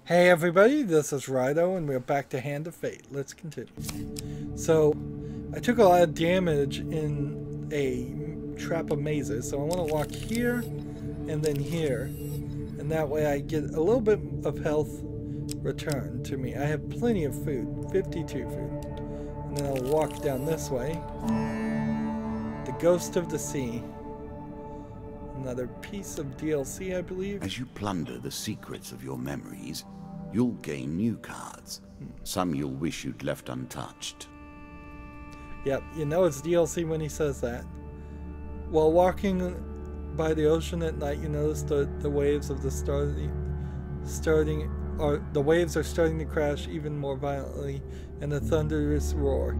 Hey everybody, this is Rydo and we're back to Hand of Fate. Let's continue. So, I took a lot of damage in a trap of mazes, so I want to walk here and then here. And that way I get a little bit of health returned to me. I have plenty of food, 52 food. And then I'll walk down this way. The Ghost of the Sea. Another piece of DLC, I believe. As you plunder the secrets of your memories, you'll gain new cards. Some you'll wish you'd left untouched. Yep, you know it's DLC when he says that. While walking by the ocean at night, you notice the waves of the the waves are starting to crash even more violently, and a thunderous roar.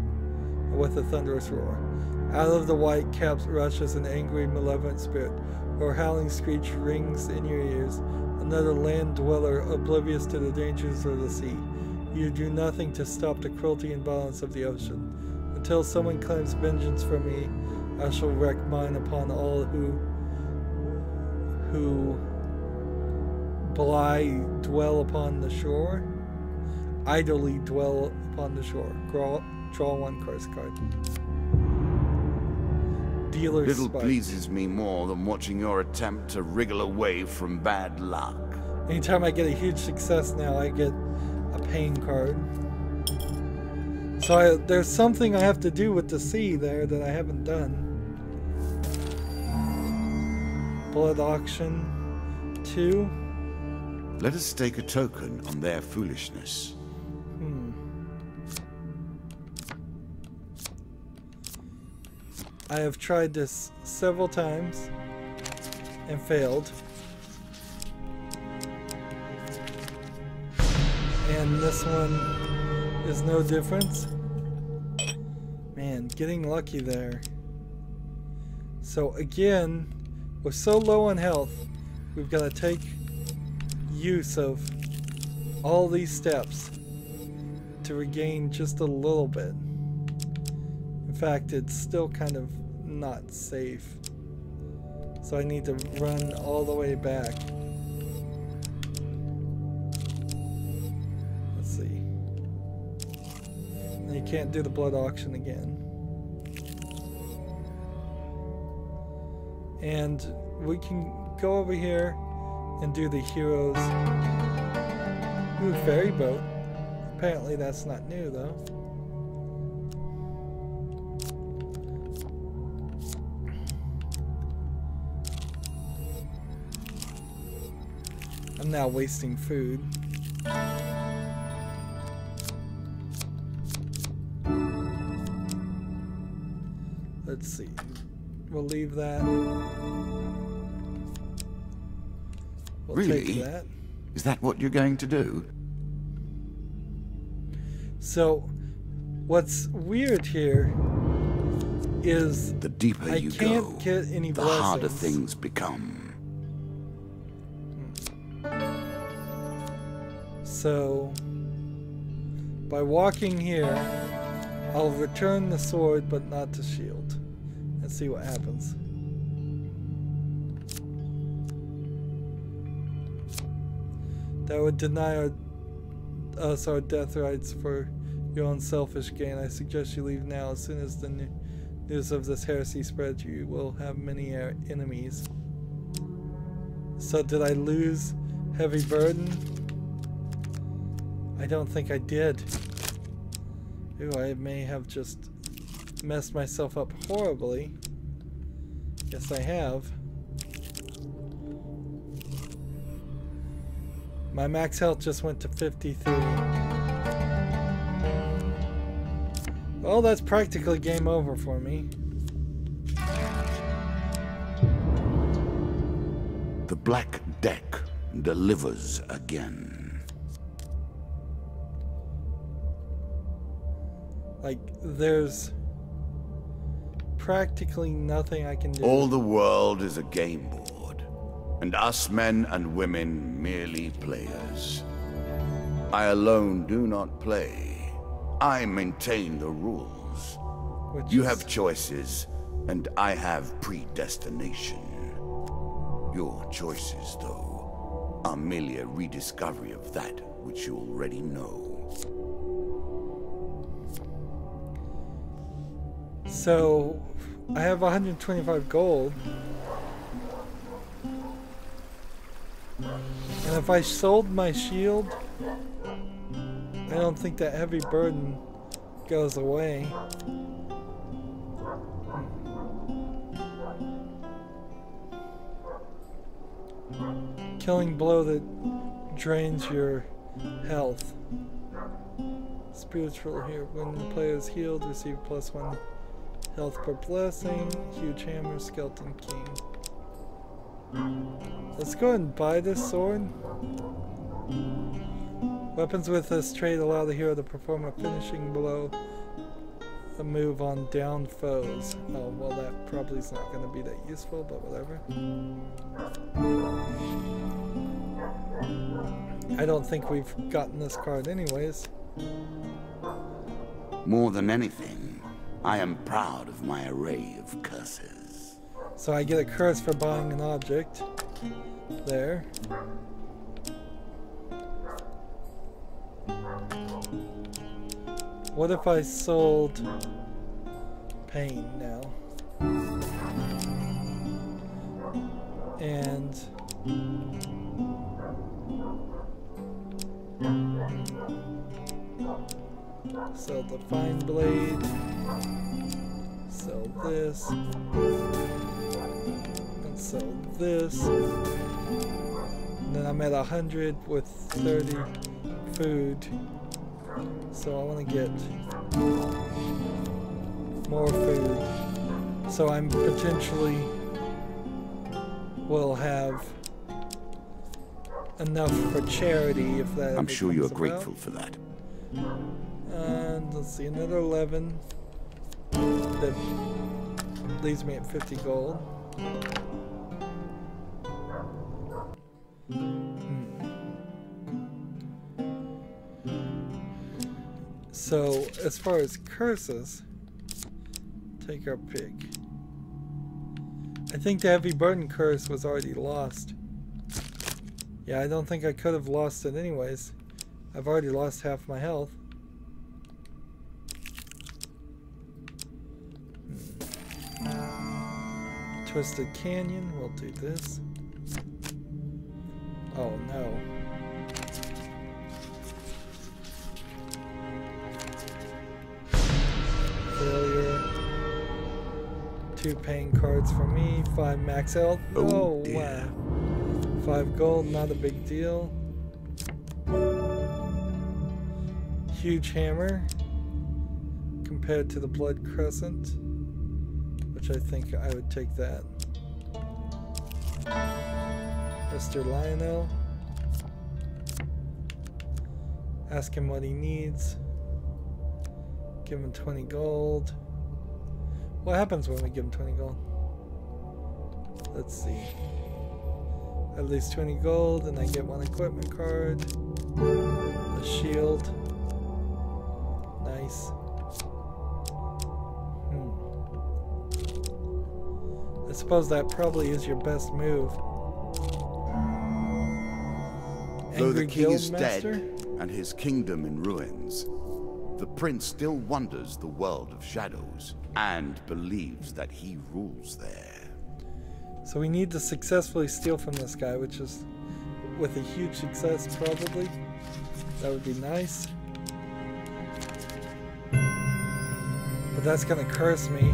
With a thunderous roar, out of the white caps rushes an angry, malevolent spirit. Her howling screech rings in your ears. Another land dweller, oblivious to the dangers of the sea. You do nothing to stop the cruelty and violence of the ocean. Until someone claims vengeance from me, I shall wreak mine upon all who dwell upon the shore. Idly dwell upon the shore. Draw one curse card. Little pleases me more than watching your attempt to wriggle away from bad luck. Anytime I get a huge success now, I get a pain card. So there's something I have to do with the sea there that I haven't done. Blood auction 2. Let us stake a token on their foolishness. I have tried this several times and failed. And this one is no difference. Man, getting lucky there. So again, we're so low on health, we've got to take use of all these steps to regain just a little bit. In fact, it's still kind of not safe. So I need to run all the way back. Let's see. And you can't do the blood auction again. And we can go over here and do the heroes. Ooh, ferry boat. Apparently that's not new though. I'm now wasting food. Let's see. We'll leave that. We'll really? Take that. Is that what you're going to do? So, what's weird here is the deeper you can't go, get any the blessings. harder things become. So, by walking here, I'll return the sword but not the shield. And see what happens. That would deny us our death rights for your own selfish gain. I suggest you leave now. As soon as the news of this heresy spreads, you will have many enemies. So did I lose heavy burden? I don't think I did. Ooh, I may have just messed myself up horribly. Yes, I have. My max health just went to 53. Well, that's practically game over for me. The Black Deck delivers again. Like, there's practically nothing I can do. All the world is a game board, and us men and women merely players. I alone do not play. I maintain the rules. You have choices, and I have predestination. Your choices, though, are merely a rediscovery of that which you already know. So, I have 125 gold. And if I sold my shield, I don't think that heavy burden goes away. Killing blow that drains your health. Spiritual here. When the player is healed, receive +1 health per blessing. Huge hammer, skeleton king. Let's go ahead and buy this sword. Weapons with this trait allow the hero to perform a finishing blow, a move on downed foes. Oh, well, that probably is not going to be that useful, but whatever. I don't think we've gotten this card anyways. More than anything, I am proud of my array of curses. So I get a curse for buying an object. There. What if I sold pain now? And sell the fine blade. Sell this. And sell this. And then I'm at 100 with 30 food. So I want to get more food. So I'm potentially will have enough for charity if that. I'm sure you're grateful for that. And let's see, another 11. That leaves me at 50 gold. So, as far as curses, take our pick. I think the heavy burden curse was already lost. Yeah, I don't think I could have lost it anyways. I've already lost half my health. Twisted Canyon, we'll do this. Oh no. Failure. 2 pain cards for me, 5 max health. Oh wow. 5 gold, not a big deal. Huge hammer compared to the blood crescent, which I think I would take that. Mr. Lionel. Ask him what he needs. Give him 20 gold. What happens when we give him 20 gold? Let's see. At least 20 gold, and I get 1 equipment card. A shield. Nice. I suppose that probably is your best move. Though the king is dead and his kingdom in ruins, the prince still wanders the world of shadows and believes that he rules there. So we need to successfully steal from this guy, which is with a huge success probably. That would be nice. But that's gonna curse me.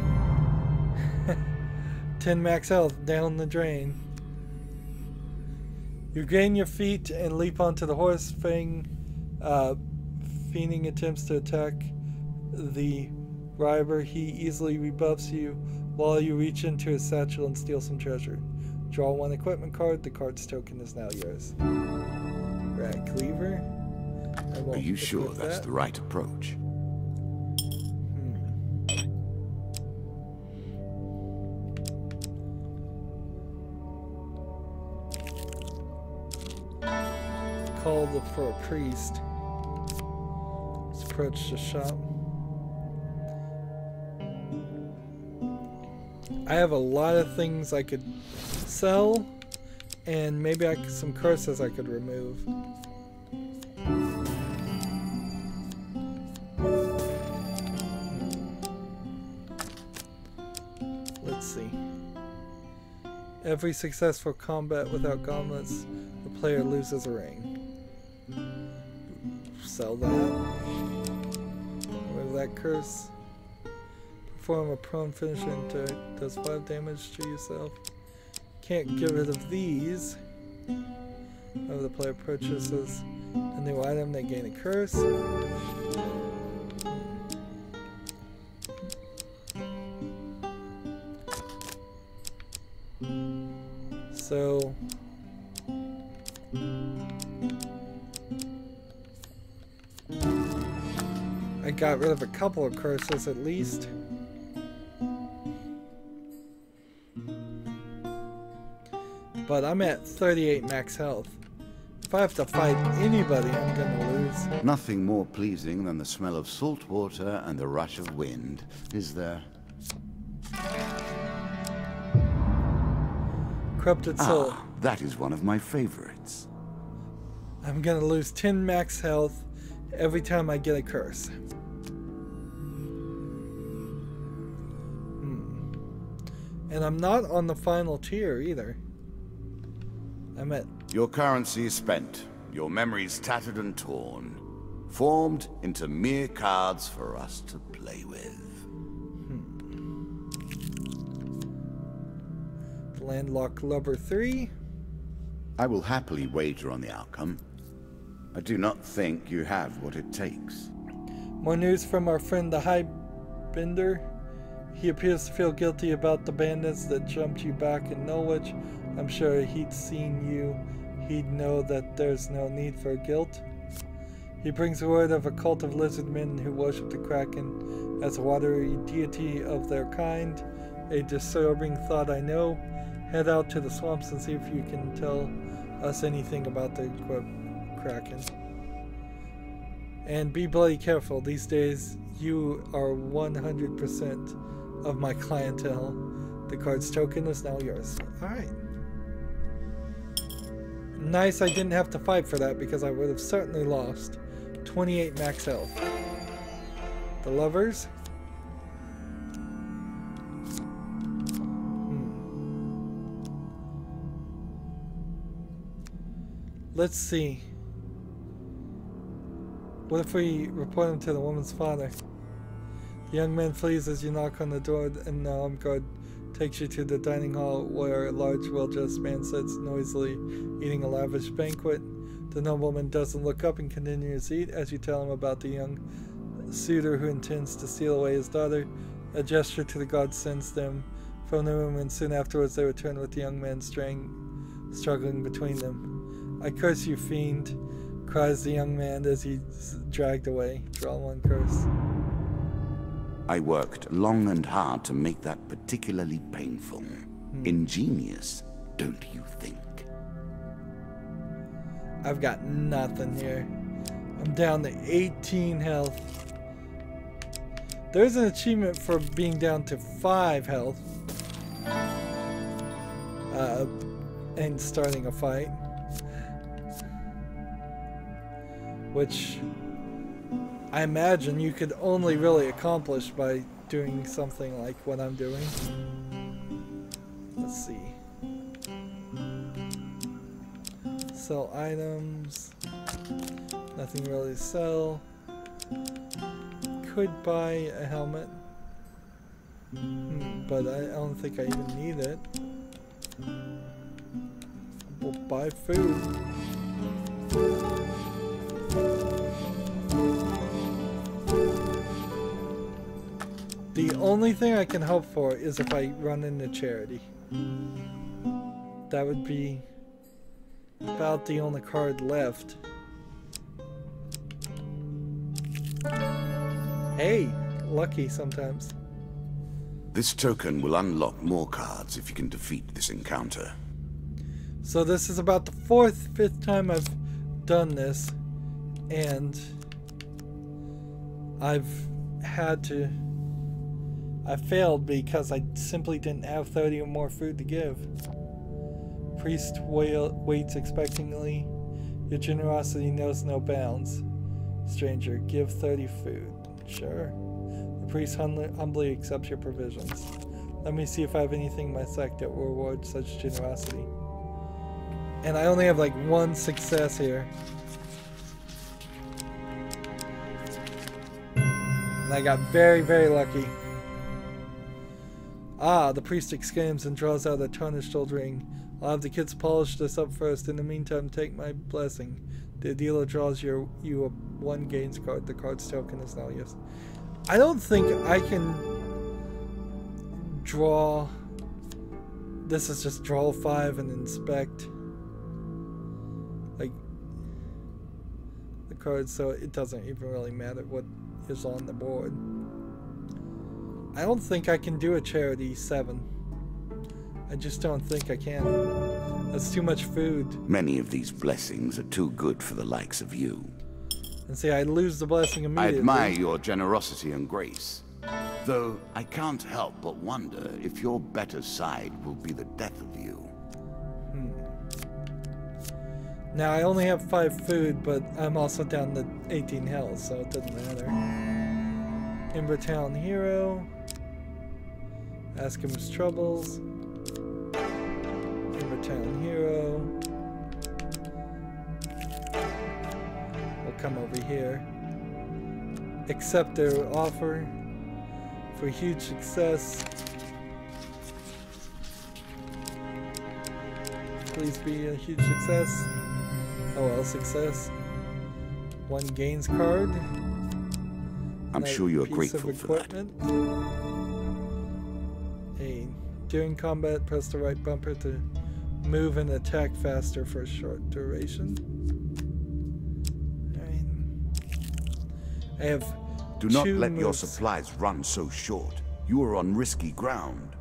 10 max health down the drain. You gain your feet and leap onto the horse. Fiending attempts to attack the Rydo. He easily rebuffs you while you reach into his satchel and steal some treasure. Draw 1 equipment card. The card's token is now yours. Rat Cleaver. Are you sure that's the right approach? Call for a priest. Let's approach the shop. I have a lot of things I could sell And maybe some curses I could remove. Let's see. Every successful combat without gauntlets, the player loses a ring. Sell that. Remove that curse. Perform a prone finisher into does 5 damage to yourself. Can't get rid of these. Whenever the player purchases a new item, they gain a curse. So I got rid of a couple of curses at least. But I'm at 38 max health. If I have to fight anybody, I'm gonna lose. Nothing more pleasing than the smell of salt water and the rush of wind, is there? Corrupted soul. Ah, that is one of my favorites. I'm gonna lose 10 max health every time I get a curse. And I'm not on the final tier either. I'm at... Your currency is spent, your memories tattered and torn, formed into mere cards for us to play with. Landlocked Lover 3. I will happily wager on the outcome. I do not think you have what it takes. More news from our friend the Highbender. He appears to feel guilty about the bandits that jumped you back in Norwich. I'm sure he'd seen you. He'd know that there's no need for guilt. He brings word of a cult of lizard men who worship the Kraken as a watery deity of their kind. A disturbing thought, I know. Head out to the swamps and see if you can tell us anything about the Kraken. And be bloody careful. These days, you are 100% of my clientele. The card's token is now yours. Alright. Nice, I didn't have to fight for that because I would have certainly lost. 28 max health. The lovers. Let's see. What if we report him to the woman's father? The young man flees as you knock on the door, and the armed guard takes you to the dining hall where a large, well-dressed man sits noisily eating a lavish banquet. The nobleman doesn't look up and continues to eat as you tell him about the young suitor who intends to steal away his daughter. A gesture to the guard sends them from the room, and soon afterwards they return with the young man struggling between them. I curse you, fiend, cries the young man as he's dragged away. Draw one curse. I worked long and hard to make that particularly painful. Ingenious, don't you think? I've got nothing here. I'm down to 18 health. There's an achievement for being down to 5 health. And starting a fight. Which I imagine you could only really accomplish by doing something like what I'm doing. Let's see. Sell items. Nothing really to sell. Could buy a helmet. But I don't think I even need it. We'll buy food. The only thing I can hope for is if I run into charity. That would be about the only card left. Hey, lucky sometimes. This token will unlock more cards if you can defeat this encounter. So this is about the 4th, 5th time I've done this, and I failed because I simply didn't have 30 or more food to give. Priest waits expectantly. Your generosity knows no bounds. Stranger, give 30 food. Sure. The priest humbly accepts your provisions. Let me see if I have anything in my sack that will reward such generosity. And I only have like one success here. And I got very, very lucky. Ah, the priest exclaims and draws out a tarnished old ring. I'll have the kids polish this up first. In the meantime, take my blessing. The dealer draws you a 1 gains card. The card's token is now yours. I don't think I can draw. This is just draw 5 and inspect. Like the cards, so it doesn't even really matter what is on the board. I don't think I can do a charity 7. I just don't think I can. That's too much food. Many of these blessings are too good for the likes of you. And see, I lose the blessing immediately. I admire your generosity and grace. Though I can't help but wonder if your better side will be the death of you. Now, I only have 5 food, but I'm also down to 18 health, so it doesn't matter. Town hero. Ask him his troubles. Town hero. We'll come over here. Accept their offer for huge success. Please be a huge success. Oh well, success. 1 gains card. I'm sure you're grateful for that. During combat, press the right bumper to move and attack faster for a short duration. I have Do not let your supplies run so short. You are on risky ground.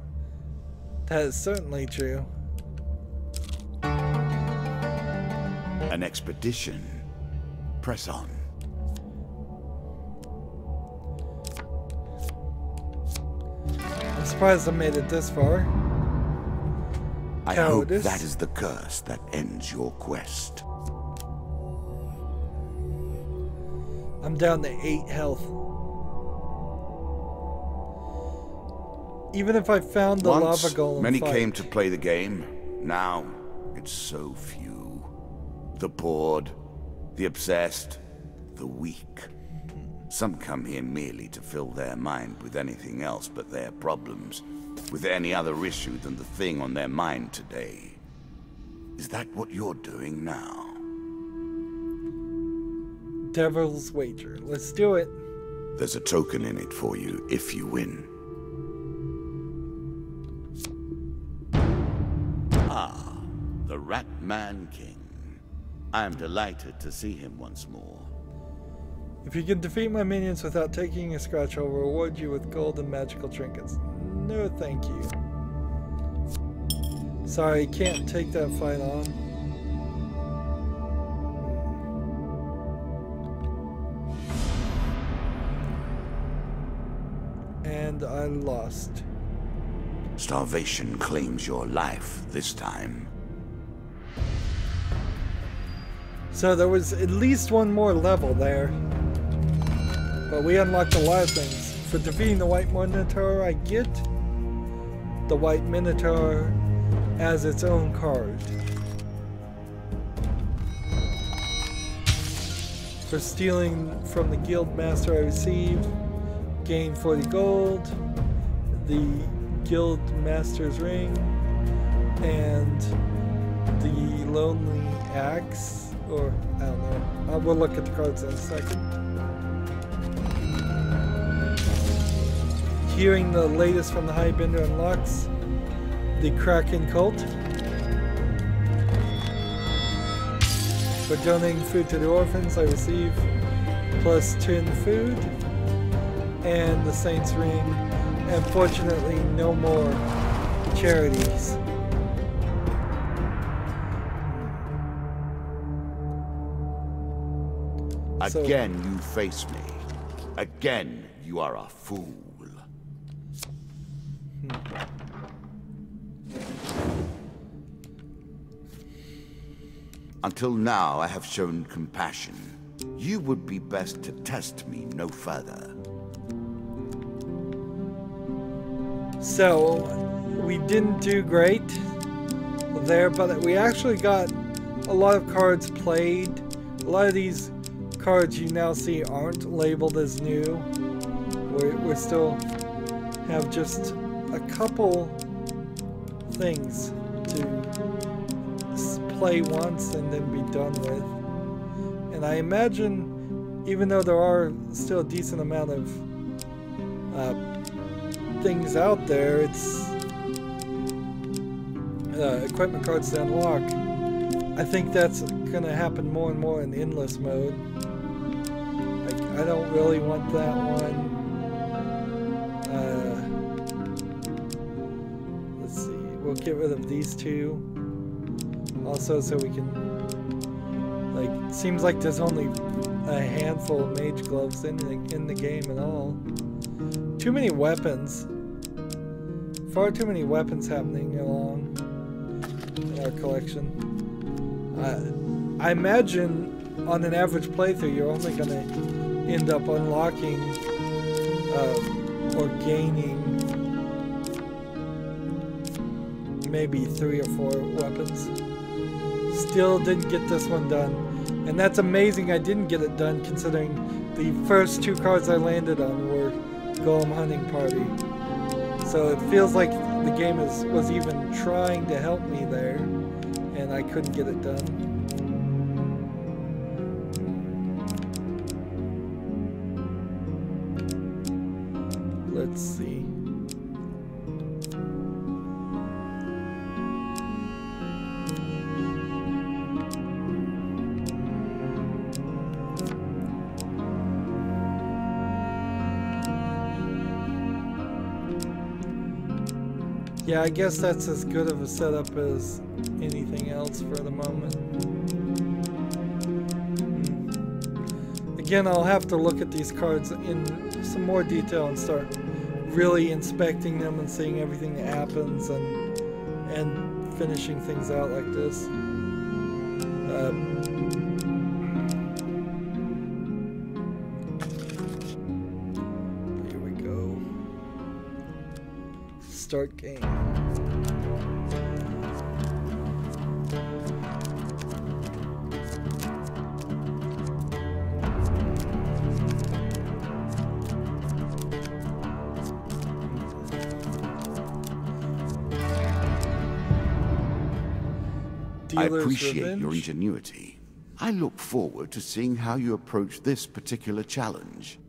That is certainly true. An expedition. Press on. I'm surprised I made it this far. I hope that is the curse that ends your quest. I'm down to 8 health. Even if I found the lava golem many fight. came to play the game. Now, it's so few. The bored, the obsessed, the weak. Some come here merely to fill their mind with anything else but their problems, with any other issue than the thing on their mind today. Is that what you're doing now? Devil's wager. Let's do it. There's a token in it for you if you win. Ah, the Rat Man King. I am delighted to see him once more. If you can defeat my minions without taking a scratch, I'll reward you with gold and magical trinkets. No, thank you. Sorry, can't take that fight on. And I lost. Starvation claims your life this time. So there was at least one more level there. But we unlocked a lot of things. For defeating the White Minotaur, I get the White Minotaur as its own card. For stealing from the Guild Master, I received gain 40 gold, the Guild Master's Ring, and the Lonely Axe, or I don't know. We'll look at the cards in a second. Hearing the latest from the Highbender unlocks the Kraken Cult. For donating food to the orphans, I receive plus 10 food and the Saint's Ring. And fortunately, no more charities. Again, you face me. Again, you are a fool. Until now, I have shown compassion. You would be best to test me no further. So, we didn't do great there, but we actually got a lot of cards played. A lot of these cards you now see aren't labeled as new. We still have just a couple things to play once and then be done with. And I imagine, even though there are still a decent amount of things out there, it's equipment cards to unlock. I think that's gonna happen more and more in endless mode. Like, I don't really want that one. Let's see, we'll get rid of these two. Also, so we can, like, seems like there's only a handful of mage gloves in the game at all. Too many weapons. Far too many weapons happening along in our collection. I imagine on an average playthrough you're only going to end up unlocking or gaining maybe 3 or 4 weapons. Still didn't get this one done. And that's amazing I didn't get it done, considering the first 2 cards I landed on were Golem Hunting Party. So it feels like the game was even trying to help me there, and I couldn't get it done. Let's see. Yeah, I guess that's as good of a setup as anything else for the moment. Again, I'll have to look at these cards in some more detail and start really inspecting them and seeing everything that happens and finishing things out like this. Here we go. Start game. I appreciate your ingenuity. I look forward to seeing how you approach this particular challenge.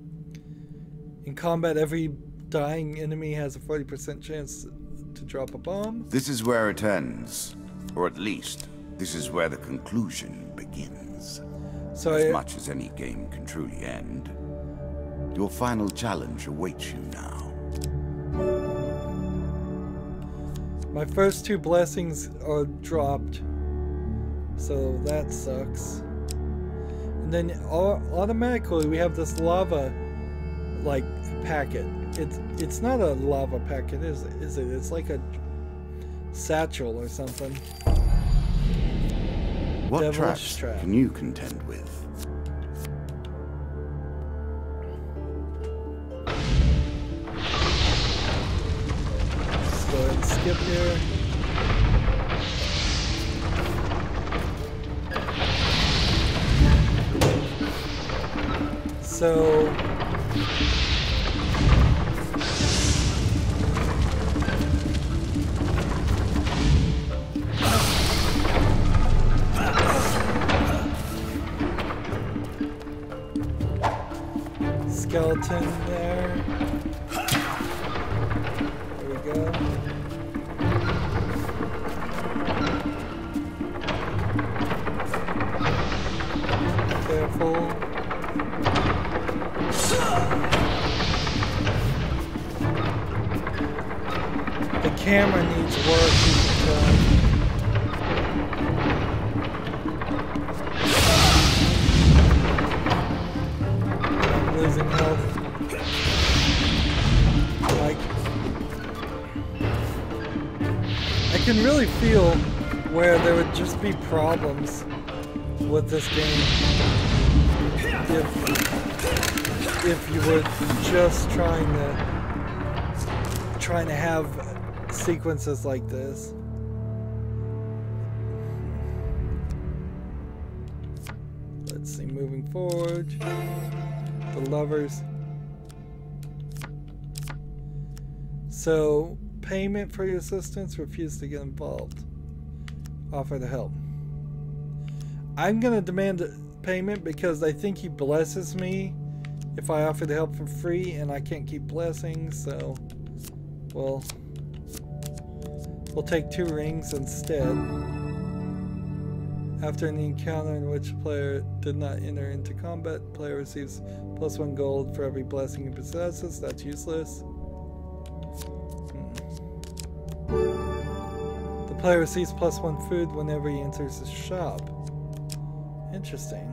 In combat, every dying enemy has a 40% chance to drop a bomb. This is where it ends. Or at least, this is where the conclusion begins. So as much as any game can truly end, your final challenge awaits you now. My first 2 blessings are dropped, so that sucks. And then automatically we have this lava like packet. It's not a lava packet, is it? It's like a satchel or something. What traps can you contend with? Let's go ahead and skip here. So skeleton there. There we go. Careful. The camera needs work, you can tell. I'm losing health. Like, I can really feel where there would just be problems with this game if you were just trying to have sequences like this. Let's see, moving forward, the levers. So, payment for your assistance, refuse to get involved. Offer to help. I'm gonna demand payment because I think he blesses me if I offer to help for free, and I can't keep blessings, so we'll take 2 rings instead. After an encounter in which a player did not enter into combat, the player receives +1 gold for every blessing he possesses. That's useless. The player receives +1 food whenever he enters the shop. Interesting.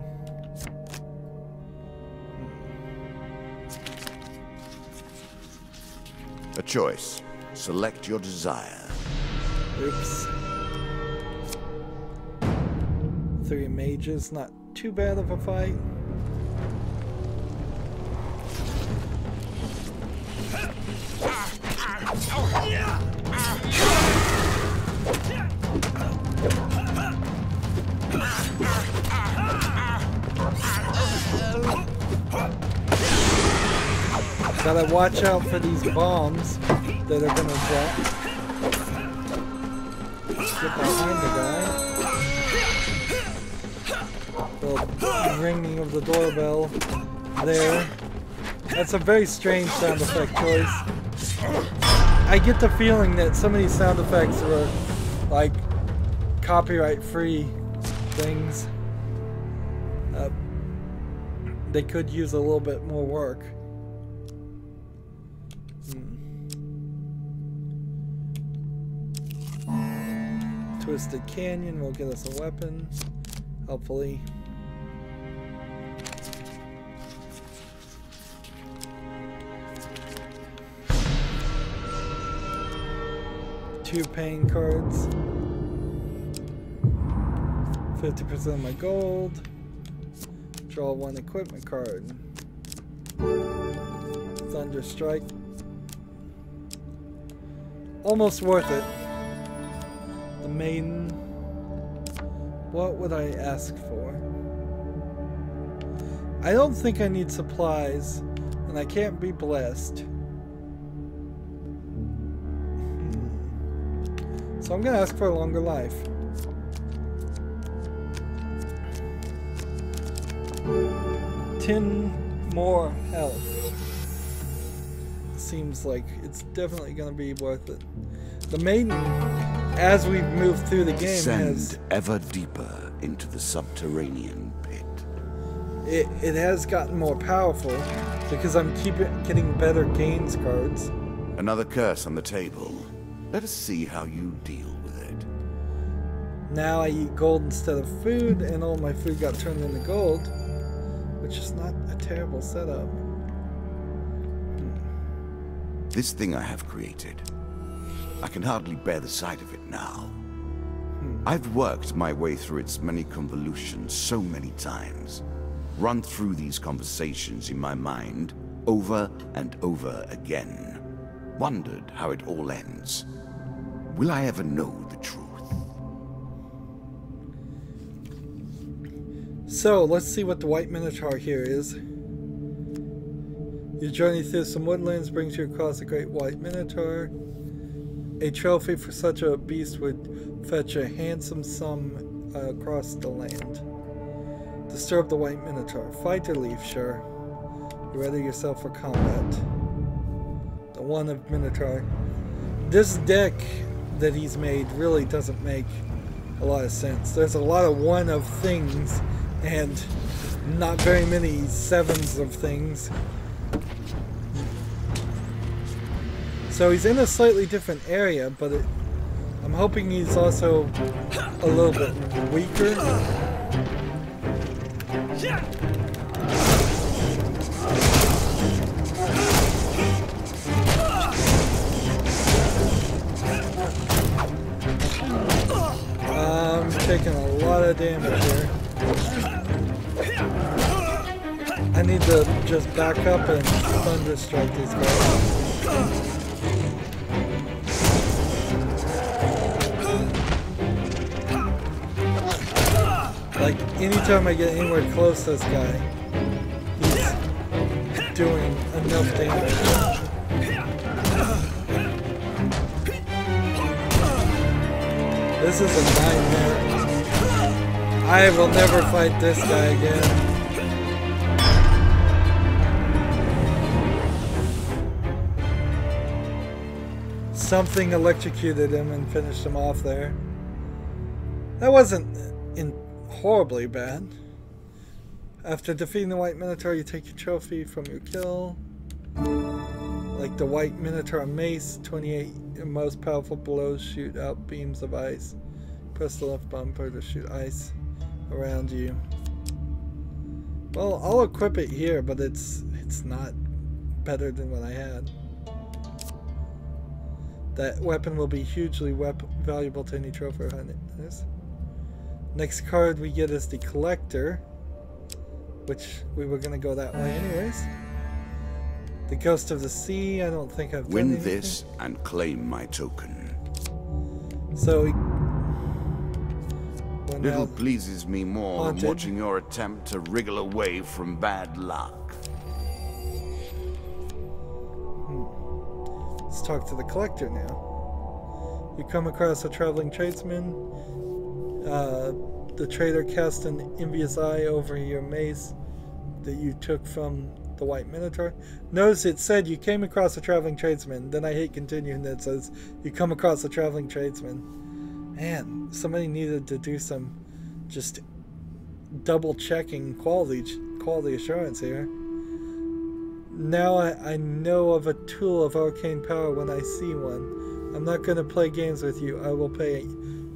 A choice. Select your desire. Oops. 3 mages, not too bad of a fight. Gotta watch out for these bombs that are gonna drop. Get behind the guy. The ringing of the doorbell there. That's a very strange sound effect choice. I get the feeling that some of these sound effects are like copyright free things. They could use a little bit more work. Twisted Canyon will get us a weapon, hopefully. Two paying cards. 50% of my gold. Draw 1 equipment card. Thunder Strike. Almost worth it. The maiden. What would I ask for? I don't think I need supplies, and I can't be blessed. So I'm gonna ask for a longer life. $10 more health. Seems like it's definitely gonna be worth it. The maiden, as we've moved through the game, has ever deeper into the subterranean pit. It has gotten more powerful because I'm getting better gains cards. Another curse on the table. Let us see how you deal with it. Now I eat gold instead of food, and all my food got turned into gold, which is not a terrible setup. This thing I have created, I can hardly bear the sight of it now. I've worked my way through its many convolutions so many times, run through these conversations in my mind over and over again, wondered how it all ends. Will I ever know the truth? So, let's see what the white minotaur here is. Your journey through some woodlands brings you across the great white minotaur. A trophy for such a beast would fetch a handsome sum across the land. Disturb the white minotaur. Fight or leave, sure. Ready yourself for combat. The one of minotaur. This deck that he's made really doesn't make a lot of sense. There's a lot of one of things and not very many sevens of things. So he's in a slightly different area, but I'm hoping he's also a little bit weaker. I'm taking a lot of damage here. I need to just back up and thunder strike these guys. Like, anytime I get anywhere close to this guy, he's doing enough damage. This is a nightmare. I will never fight this guy again. Something electrocuted him and finished him off there. That wasn't horribly bad. After defeating the White Minotaur, you take your trophy from your kill. Like the White Minotaur mace, 28 most powerful blows shoot out beams of ice. Press the left bumper to shoot ice around you. Well, I'll equip it here, but it's not better than what I had. That weapon will be hugely valuable to any trophy hunter. Next card we get is the Collector, which we were going to go that way anyways. The Ghost of the Sea, I don't think I've done Win anything. this and claim my token. So Little pleases me more haunted. than watching your attempt to wriggle away from bad luck. Let's talk to the Collector now. You come across a traveling tradesman. The trader cast an envious eye over your mace that you took from the White Minotaur. Notice it said you came across a traveling tradesman. Then I hit continue and it says you come across a traveling tradesman. Man, somebody needed to do some just double checking quality assurance here. Now I know of a tool of arcane power when I see one. I'm not going to play games with you. I will pay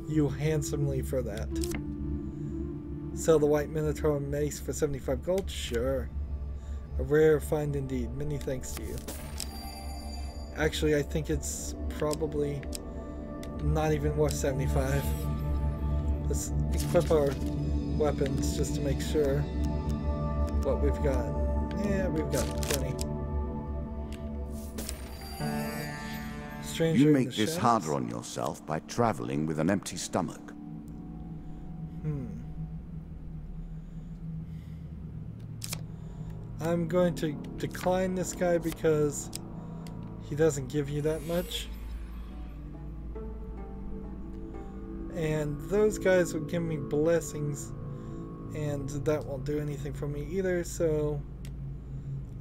you handsomely for that. Sell the White Minotaur mace for 75 gold? Sure. A rare find indeed. Many thanks to you. Actually, I think it's probably not even worth 75. Let's equip our weapons just to make sure what we've got. Yeah, we've got plenty. Stranger You in make the this shadows. harder on yourself by traveling with an empty stomach. I'm going to decline this guy because he doesn't give you that much. And those guys would give me blessings, and that won't do anything for me either, so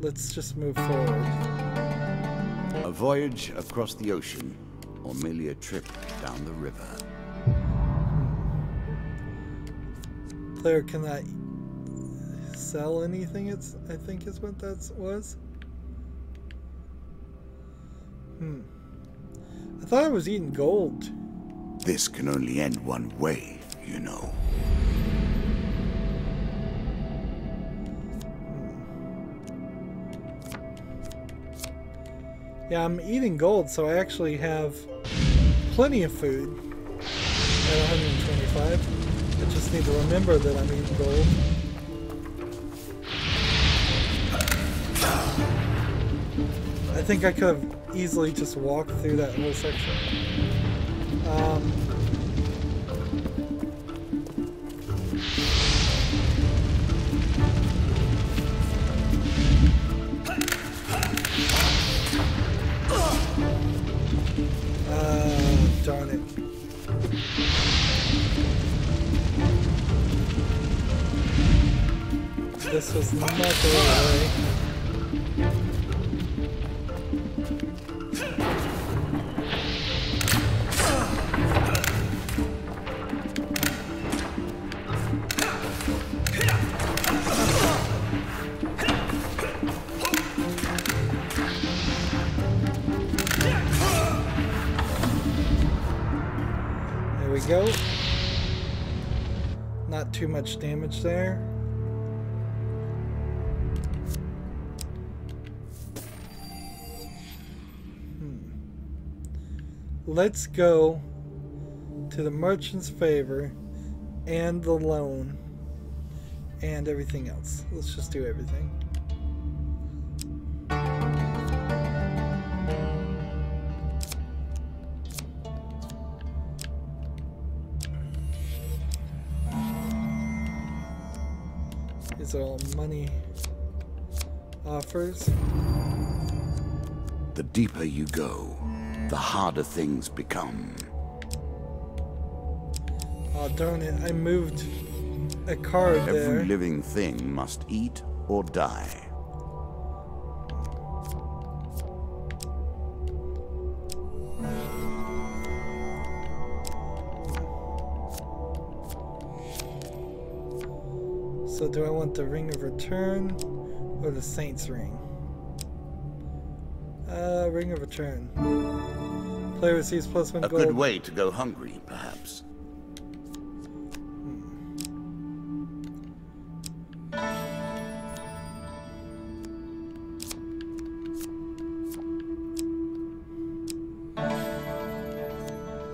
let's just move forward. A voyage across the ocean, or merely a trip down the river. Player cannot sell anything, I think is what that was. I thought I was eating gold. This can only end one way, you know. Yeah, I'm eating gold, so I actually have plenty of food at 125. I just need to remember that I'm eating gold. I think I could have easily just walked through that whole section. Darn it. This was not the right way. There we go. Not too much damage there. Let's go to the merchant's favor and the loan and everything else. Let's just do everything. These are all money offers. The deeper you go, the harder things become. Oh, darn it. I moved a card there. Every living thing must eat or die. So do I want the Ring of Return or the Saint's Ring? Ring of Return. Player receives +1 A gold. good way to go hungry, perhaps.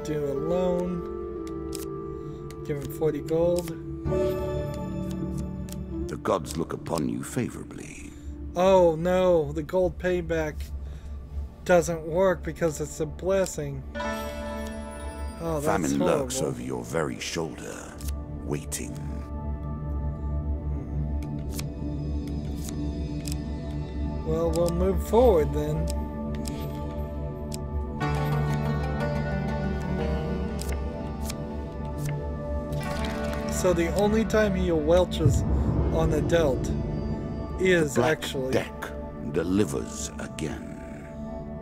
Do a loan. Give him 40 gold. The gods look upon you favorably. Oh no, the gold payback doesn't work because it's a blessing. Oh, that's Famine horrible. lurks over your very shoulder, waiting. Well, we'll move forward then. So the only time he welches on a delt is Black actually... Deck delivers again.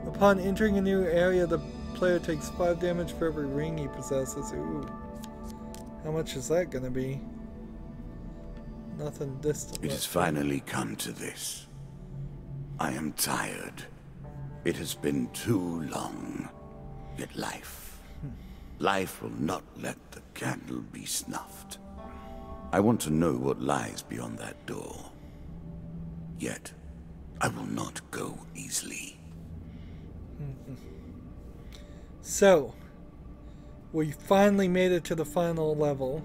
Upon entering a new area, the player takes 5 damage for every ring he possesses. Ooh. How much is that gonna be? Nothing distant. It has finally come to this. I am tired. It has been too long. Yet life will not let the candle be snuffed. I want to know what lies beyond that door. Yet, I will not go easily. So, we finally made it to the final level,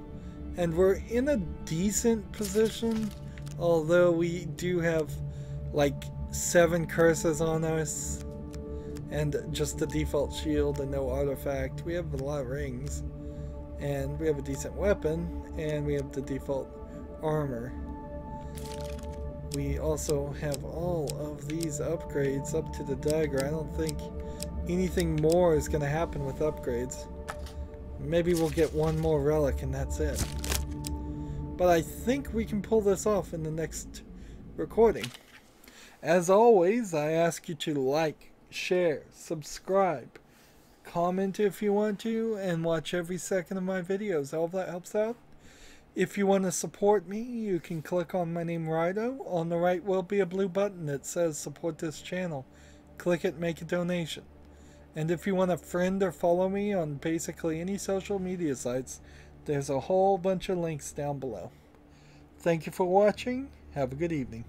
and we're in a decent position, although we do have like 7 curses on us, and just the default shield and no artifact. We have a lot of rings, and we have a decent weapon, and we have the default armor. We also have all of these upgrades up to the dagger. I don't think anything more is going to happen with upgrades. Maybe we'll get one more relic and that's it. But I think we can pull this off in the next recording. As always, I ask you to like, share, subscribe, comment if you want to, and watch every second of my videos. All that helps out. If you want to support me, you can click on my name, Rydo. On the right will be a blue button that says support this channel. Click it, make a donation. And if you want to friend or follow me on basically any social media sites, there's a whole bunch of links down below. Thank you for watching. Have a good evening.